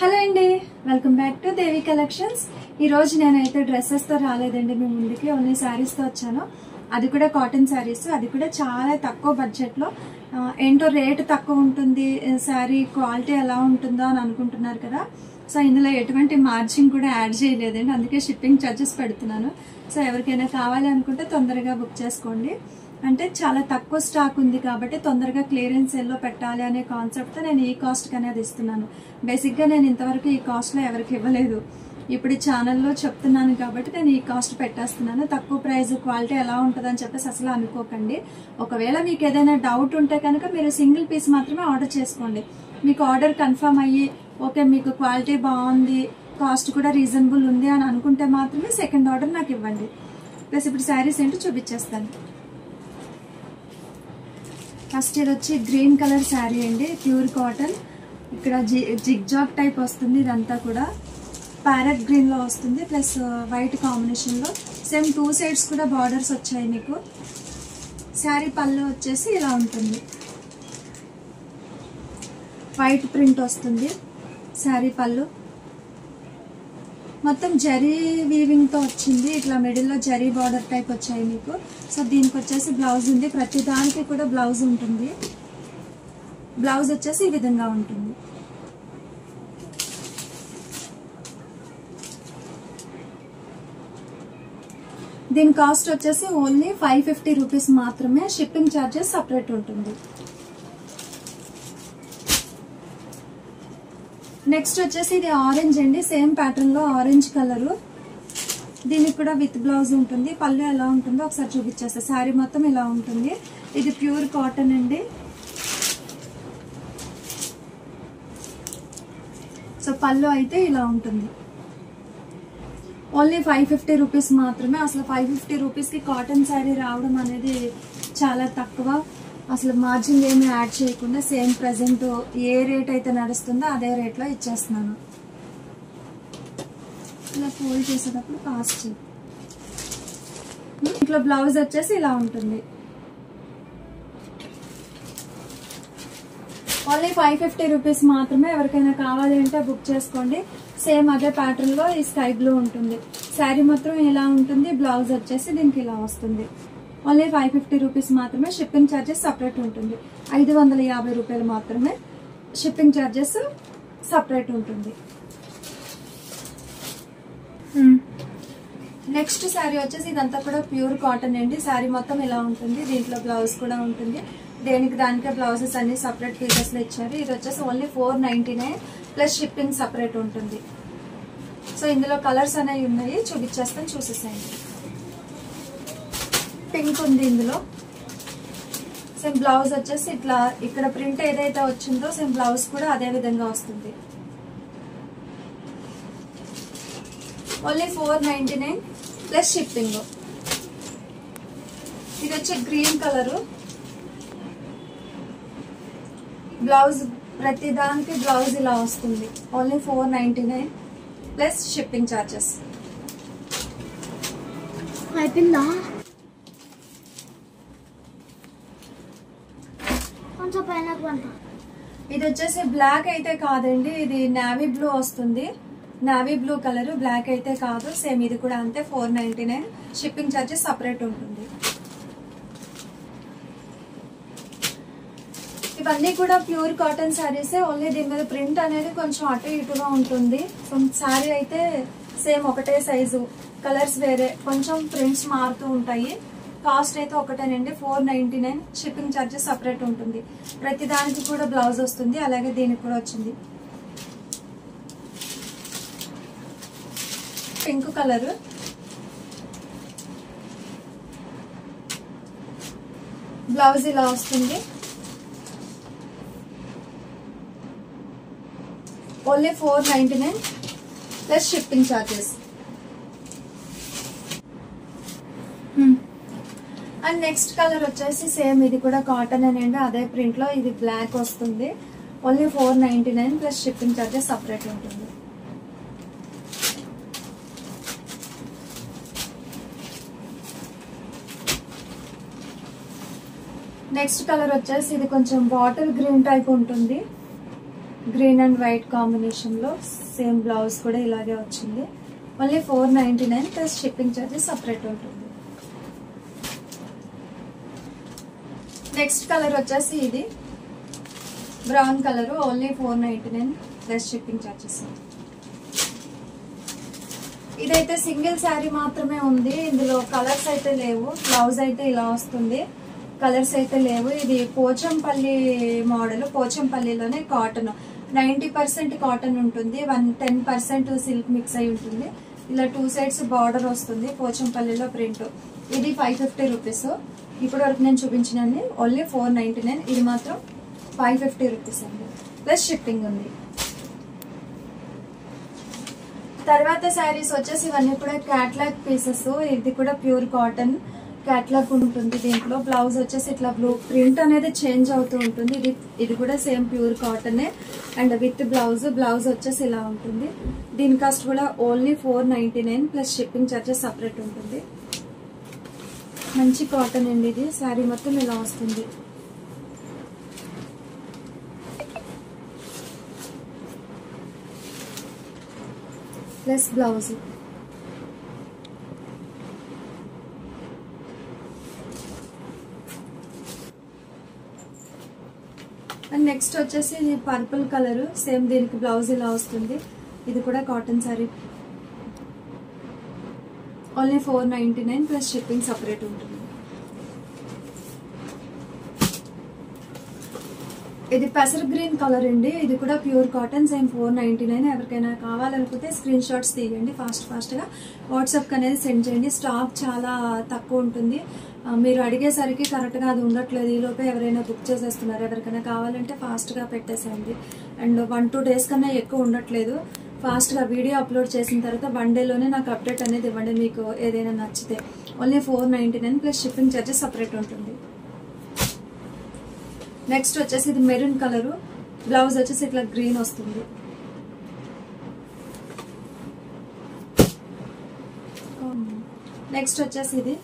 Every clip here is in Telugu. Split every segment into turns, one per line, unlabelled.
హలో అండి, welcome back to Devi collections. ఈ రోజు నేనైతే డ్రెస్సెస్ తో రాలేదండి మీ ముందుకి, ఓన్లీ శారీస్ తో వచ్చాను. అది కూడా కాటన్ శారీస్, అది కూడా చాలా తక్కువ బడ్జెట్ లో. ఏంటో రేట్ తక్కువ ఉంటుంది, శారీ క్వాలిటీ ఎలా ఉంటుందో అని అనుకుంటున్నారు కదా. సో ఇందులో ఎటువంటి మార్జిన్ కూడా యాడ్ చేయలేదండి, అందుకే షిప్పింగ్ ఛార్జెస్ పెడుతున్నాను. సో ఎవరికైనా కావాలి అనుకుంటే తొందరగా బుక్ చేసుకోండి. అంటే చాలా తక్కువ స్టాక్ ఉంది కాబట్టి తొందరగా క్లియరెన్స్ సేల్లో పెట్టాలి అనే కాన్సెప్ట్తో నేను ఈ కాస్ట్కి అనేది ఇస్తున్నాను. బేసిక్గా నేను ఇంతవరకు ఈ కాస్ట్లో ఎవరికి ఇవ్వలేదు. ఇప్పుడు ఈ ఛానల్లో చెప్తున్నాను కాబట్టి నేను ఈ కాస్ట్ పెట్టేస్తున్నాను. తక్కువ ప్రైస్ క్వాలిటీ ఎలా ఉంటుందని చెప్పేసి అసలు అనుకోకండి. ఒకవేళ మీకు ఏదైనా డౌట్ ఉంటే కనుక మీరు సింగిల్ పీస్ మాత్రమే ఆర్డర్ చేసుకోండి. మీకు ఆర్డర్ కన్ఫర్మ్ అయ్యి ఓకే మీకు క్వాలిటీ బాగుంది, కాస్ట్ కూడా రీజనబుల్ ఉంది అని అనుకుంటే మాత్రమే సెకండ్ ఆర్డర్ నాకు ఇవ్వండి. ప్లస్ ఇప్పుడు శారీస్ ఏంటో చూపించేస్తాను. ఫస్ట్ ఇది వచ్చి గ్రీన్ కలర్ శారీ అండి, ప్యూర్ కాటన్. ఇక్కడ జిగ్జాగ్ టైప్ వస్తుంది, ఇదంతా కూడా ప్యారెట్ గ్రీన్ లో వస్తుంది, ప్లస్ వైట్ కాంబినేషన్ లో. సేమ్ టూ సైడ్స్ కూడా బార్డర్స్ వచ్చాయి మీకు. శారీ పళ్ళు వచ్చేసి ఇలా ఉంటుంది, వైట్ ప్రింట్ వస్తుంది శారీ పళ్ళు. మొత్తం జరీ వీవింగ్ తో వచ్చింది, ఇట్లా మిడిల్ లో జరీ బార్డర్ టైప్ వచ్చాయి మీకు. సో దీనికి వచ్చేసి బ్లౌజ్ ఉంది, ప్రతి దానికి కూడా బ్లౌజ్ ఉంటుంది. బ్లౌజ్ వచ్చేసి ఈ విధంగా ఉంటుంది. దీని కాస్ట్ వచ్చేసి ఓన్లీ 550 రూపీస్ మాత్రమే, షిప్పింగ్ ఛార్జెస్ సపరేట్ ఉంటుంది. నెక్స్ట్ వచ్చేసి ఇది ఆరెంజ్ అండి, సేమ్ ప్యాటర్న్ లో ఆరెంజ్ కలరు. దీనికి కూడా విత్ బ్లౌజ్ ఉంటుంది. పళ్ళు ఎలా ఉంటుందో ఒకసారి చూపించేస్తా. శారీ మొత్తం ఇలా ఉంటుంది. ఇది ప్యూర్ కాటన్ అండి. సో పళ్ళు అయితే ఇలా ఉంటుంది. ఓన్లీ 550 రూపీస్ మాత్రమే. అసలు 550 రూపీస్ కి కాటన్ శారీ రావడం అనేది చాలా తక్కువ. అసలు మార్జిన్ ఏమి యాడ్ చేయకుండా సేమ్ ప్రెసెంట్ ఏ రేట్ అయితే నడుస్తుందో అదే రేట్ లో ఇచ్చేస్తున్నాను. ఇలా ఫోల్డ్ చేసేటప్పుడు కాస్ట్. ఇంట్లో బ్లౌజ్ వచ్చేసి ఇలా ఉంటుంది. ఓన్లీ 550 రూపీస్ మాత్రమే. ఎవరికైనా కావాలి అంటే బుక్ చేసుకోండి. సేమ్ అదే ప్యాటర్న్ లో ఈ స్కై బ్లూ ఉంటుంది. శారీ మొత్తం ఇలా ఉంటుంది, బ్లౌజ్ వచ్చేసి దీనికి ఇలా వస్తుంది. ఓన్లీ 550 రూపీస్ మాత్రమే. షిప్పింగ్ ఛార్జెస్ సపరేట్ ఉంటుంది. 550 రూపాయలు మాత్రమే షిప్పింగ్ ఛార్జెస్ సపరేట్ ఉంటుంది. నెక్స్ట్ శారీ వచ్చేసి ఇదంతా కూడా ప్యూర్ కాటన్ అండి. శారీ మొత్తం ఇలా ఉంటుంది, దీంట్లో బ్లౌజ్ కూడా ఉంటుంది. దేనికి దానికే బ్లౌజెస్ అన్ని సపరేట్ పీసెస్ లో ఇచ్చారు. ఇది వచ్చేసి ఓన్లీ 499 ప్లస్ షిప్పింగ్ సపరేట్ ఉంటుంది. సో ఇందులో కలర్స్ అనేవి ఉన్నాయి, చూపించేస్తాను, చూసేసేయండి. పింక్ ఉంది ఇందులో. సేమ్ బ్లౌజ్ వచ్చేసి ఇట్లా ఇక్కడ ప్రింట్ ఏదైతే వచ్చిందో సేమ్ బ్లౌజ్ కూడా అదే విధంగా వస్తుంది. Only 499 plus shipping. ఇది వచ్చి గ్రీన్ కలరు. బ్లౌజ్ ప్రతి దానికి బ్లౌజ్ ఇలా వస్తుంది. Only 499 plus shipping charges.
అయిపోయిందా?
ఇది వచ్చేసి బ్లాక్ అయితే కాదండి, ఇది నావీ బ్లూ వస్తుంది. నావీ బ్లూ కలర్, బ్లాక్ అయితే కాదు. సేమ్ ఇది కూడా అంతే, 499. షిప్పింగ్ ఛార్జెస్ సపరేట్ ఉంటుంది. ఇవన్నీ కూడా ప్యూర్ కాటన్ శారీస్. ఓన్లీ దీని మీద ప్రింట్ అనేది కొంచెం అటు ఇటుగా ఉంటుంది. సో శారీ అయితే సేమ్ ఒకటే సైజు, కలర్స్ వేరే, కొంచెం ప్రింట్స్ మారుతూ ఉంటాయి. కాస్ట్ అయితే ఒకటేనండి, 499. షిప్పింగ్ ఛార్జెస్ సపరేట్ ఉంటుంది. ప్రతి దానికి కూడా బ్లౌజ్ వస్తుంది, అలాగే దీనికి కూడా వచ్చింది. పింక్ కలర్, బ్లౌజ్ ఇలా వస్తుంది. Only 499 plus shipping charges. And next colour వచ్చేసి సేమ్ ఇది కూడా కాటన్ అండి, అదే ప్రింట్ లో. ఇది బ్లాక్ వస్తుంది. Only 499 plus shipping charges separate ఉంటుంది. నెక్స్ట్ కలర్ వచ్చేసి ఇది కొంచెం బాటిల్ గ్రీన్ టైప్ ఉంటుంది. గ్రీన్ అండ్ వైట్ కాంబినేషన్ లో సేమ్ బ్లౌజ్ కూడా ఇలాగే వచ్చింది. Only 499 plus shipping charges separate ఉంటుంది. నెక్స్ట్ కలర్ వచ్చేసి ఇది brown colour, only 499 plus shipping charges. ఇదైతే సింగిల్ శారీ మాత్రమే ఉంది, ఇందులో కలర్స్ అయితే లేవు. బ్లౌజ్ అయితే ఇలా వస్తుంది, కలర్స్ అయితే లేవు. ఇది పోచంపల్లి మోడల్, పోచంపల్లిలోనే కాటన్ 90% కాటన్ ఉంటుంది, 10% సిల్క్ మిక్స్ అయి ఉంటుంది. ఇలా 2 సైడ్స్ బార్డర్ వస్తుంది, పోచంపల్లిలో ప్రింట్. ఇది 550 రూపీస్. ఇప్పటి వరకు నేను చూపించినది ఓన్లీ 499, ఇది మాత్రం 550 రూపీస్ అండి, ప్లస్ షిప్పింగ్ ఉంది. తర్వాత శారీస్ వచ్చేసి ఇవన్నీ కూడా క్యాట్లాగ్ పీసెస్. ఇది కూడా ప్యూర్ కాటన్ క్యాట్లాగ్ ఉంటుంది. దీంట్లో బ్లౌజ్ వచ్చేసి ఇట్లా బ్లూ ప్రింట్ అనేది చేంజ్ అవుతూ ఉంటుంది. ఇది కూడా same pure cotton and with blouse వచ్చేసి ఇలా ఉంటుంది. దీని కాస్ట్ కూడా only 499 plus shipping charges separate ఉంటుంది. మంచి కాటన్ అండి ఇది. శారీ మొత్తం ఇలా వస్తుంది. Plus blouse. అండ్ నెక్స్ట్ వచ్చేసి ఇది పర్పుల్ కలర్, సేమ్ దీనికి బ్లౌజ్ ఇలా వస్తుంది. ఇది కూడా cotton sari, only 499 plus shipping separate ఉంటుంది. ఇది పెసర్ గ్రీన్ కలర్ అండి, ఇది కూడా ప్యూర్ కాటన్, సేమ్ 499. ఎవరికైనా కావాలనుకుంటే స్క్రీన్ షాట్స్ తీయండి, ఫాస్ట్ గా వాట్సాప్ అనేది సెండ్ చేయండి. స్టాక్ చాలా తక్కువ ఉంటుంది, మీరు అడిగేసరికి కరెక్ట్ గా అది ఉండట్లేదు. ఈ లోపే ఎవరైనా బుక్ చేసేస్తున్నారు. ఎవరికైనా కావాలంటే ఫాస్ట్ గా పెట్టేసేయండి. అండ్ 1-2 డేస్ కన్నా ఎక్కువ ఉండట్లేదు. ఫాస్ట్ గా వీడియో అప్లోడ్ చేసిన తర్వాత 1 డేలోనే నాకు అప్డేట్ అనేది ఇవ్వండి, మీకు ఏదైనా నచ్చితే. Only 499 plus shipping charges separate ఉంటుంది. నెక్స్ట్ వచ్చేసి ఇది మెరూన్ కలర్, బ్లౌజ్ వచ్చేసి ఇట్లా గ్రీన్ వస్తుంది. నెక్స్ట్ వచ్చేసి ఇది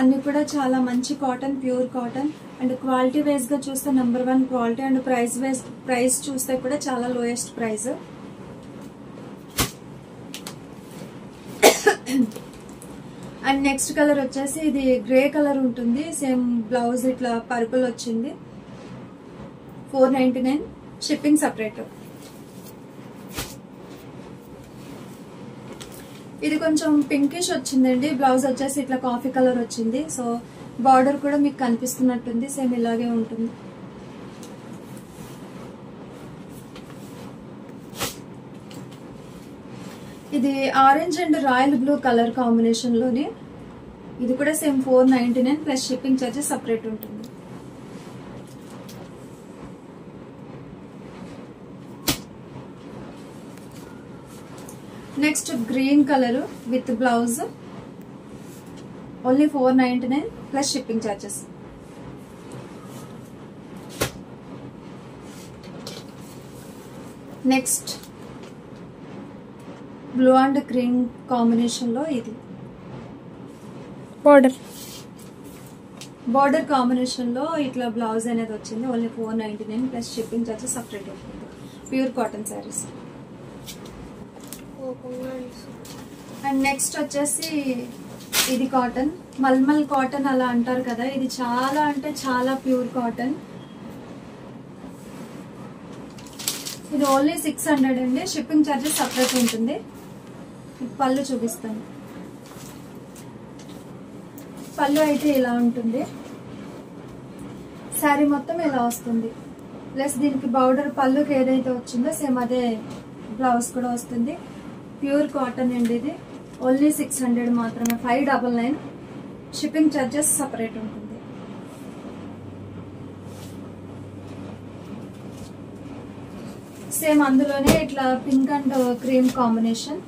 అన్ని కూడా చాలా మంచి cotton, pure cotton. And quality wise గా చూస్తే నెంబర్ 1 క్వాలిటీ. అండ్ ప్రైస్ చూస్తే కూడా చాలా lowest price. And next colour వచ్చేసి ఇది గ్రే కలర్ ఉంటుంది, సేమ్ బ్లౌజ్ ఇట్లా పర్పుల్ వచ్చింది. 499 షిప్పింగ్ సపరేట్. ఇది కొంచెం పింకిష్ వచ్చిందండి, బ్లౌజ్ వచ్చేసి ఇట్లా కాఫీ కలర్ వచ్చింది. సో బార్డర్ కూడా మీకు కనిపిస్తున్నట్టుంది, సేమ్ ఇలాగే ఉంటుంది. ఇది orange and royal blue colour combination లోని. ఇది కూడా same 499 plus shipping charges separate ఉంటుంది. Next green colour with blouse, only 499 plus shipping charges. Next blue and cream combination లో ఇది బార్డర్ కాంబినేషన్ లో ఇట్లా బ్లౌజ్ అనేది వచ్చింది. Only 499 plus shipping charges separate ఉంటుంది. Pure cotton sarees. And next వచ్చేసి ఇది కాటన్, మల్మల్ కాటన్ అలా అంటారు కదా. ఇది చాలా అంటే చాలా ప్యూర్ కాటన్. ఇది ఓన్లీ 600 అండి, షిప్పింగ్ చార్జెస్ సపరేట్ ఉంటుంది. పళ్ళు చూపిస్తాను. పళ్ళు అయితే ఇలా ఉంటుంది, శారీ మొత్తం ఇలా వస్తుంది. ప్లస్ దీనికి బార్డర్ పళ్ళుకి ఏదైతే వచ్చిందో సేమ్ అదే బ్లౌజ్ కూడా వస్తుంది. ప్యూర్ కాటన్ అండి ఇది, ఓన్లీ 600 మాత్రమే, 599. షిప్పింగ్ చార్జెస్ సపరేట్ ఉంటుంది. సేమ్ అందులోనే ఇట్లా pink and cream combination.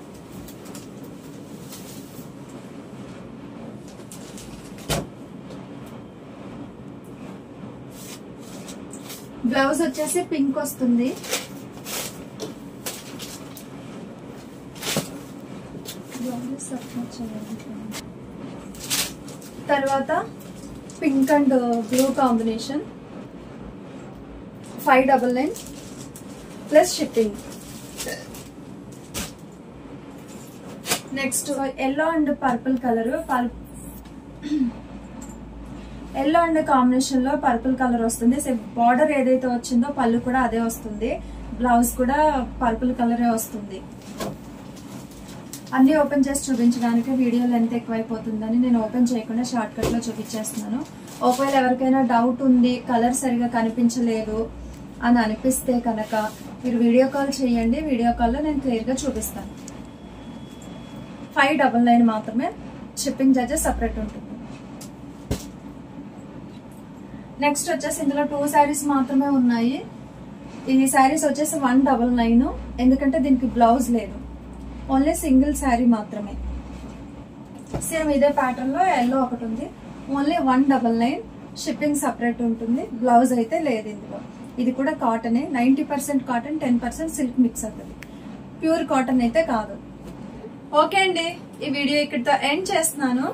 Blouse వచ్చేసి పింక్ వస్తుంది. తర్వాత pink and blue combination, 599. Plus shipping. Next yellow and purple colour, yellow and combination లో పర్పుల్ కలర్ వస్తుంది. బార్డర్ ఏదైతే వచ్చిందో పళ్ళు కూడా అదే వస్తుంది, బ్లౌజ్ కూడా పర్పుల్ కలరే వస్తుంది. అన్ని ఓపెన్ చేసి చూపించడానికి వీడియో లెంత్ ఎక్కువైపోతుందని నేను ఓపెన్ చేయకుండా షార్ట్ కట్ లో చూపించేస్తున్నాను. ఒకవేళ ఎవరికైనా డౌట్ ఉంది, కలర్ సరిగా కనిపించలేదు అని అనిపిస్తే కనుక మీరు వీడియో కాల్ చేయండి. వీడియో కాల్లో నేను క్లియర్ గా చూపిస్తాను. 599 మాత్రమే, షిప్పింగ్ చార్జెస్ సపరేట్ ఉంటుంది. నెక్స్ట్ వచ్చేసి ఇందులో 2 శారీస్ మాత్రమే ఉన్నాయి. ఈ శారీస్ వచ్చేసి 199, ఎందుకంటే దీనికి బ్లౌజ్ లేదు, ఓన్లీ సింగిల్ శారీ మాత్రమే. సేమ్ ఇదే ప్యాటర్న్ లో ఎల్లో ఒకటి ఉంది, ఓన్లీ 199, షిప్పింగ్ సపరేట్ ఉంటుంది, బ్లౌజ్ అయితే లేదు ఇందులో. ఇది కూడా కాటనే, 90% కాటన్, 10% సిల్క్ మిక్స్ అవుతుంది, ప్యూర్ కాటన్ అయితే కాదు. ఓకే అండి, ఈ వీడియో ఇక్కడితో ఎండ్ చేస్తున్నాను.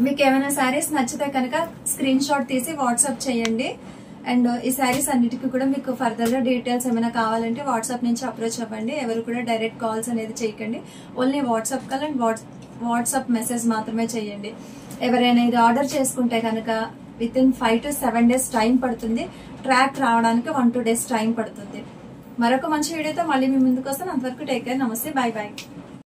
మీకు ఏమైనా శారీస్ నచ్చితే కనుక స్క్రీన్ షాట్ తీసి వాట్సాప్ చేయండి. అండ్ ఈ శారీస్ అన్నిటికీ కూడా మీకు ఫర్దర్ గా డీటెయిల్స్ ఏమైనా కావాలంటే వాట్సాప్ నుంచి అప్రోచ్ అవ్వండి. ఎవరు కూడా డైరెక్ట్ కాల్స్ అనేది చేయకండి, only WhatsApp call and WhatsApp message మాత్రమే చేయండి. ఎవరైనా ఇది ఆర్డర్ చేసుకుంటే కనుక with in 5 to 7 days time పడుతుంది, ట్రాక్ రావడానికి 1-2 days టైం పడుతుంది. మరొక మంచి వీడియోతో మళ్ళీ మీ ముందుకు వస్తాను. అంతవరకు టేక్ కేర్, నమస్తే, బై బై.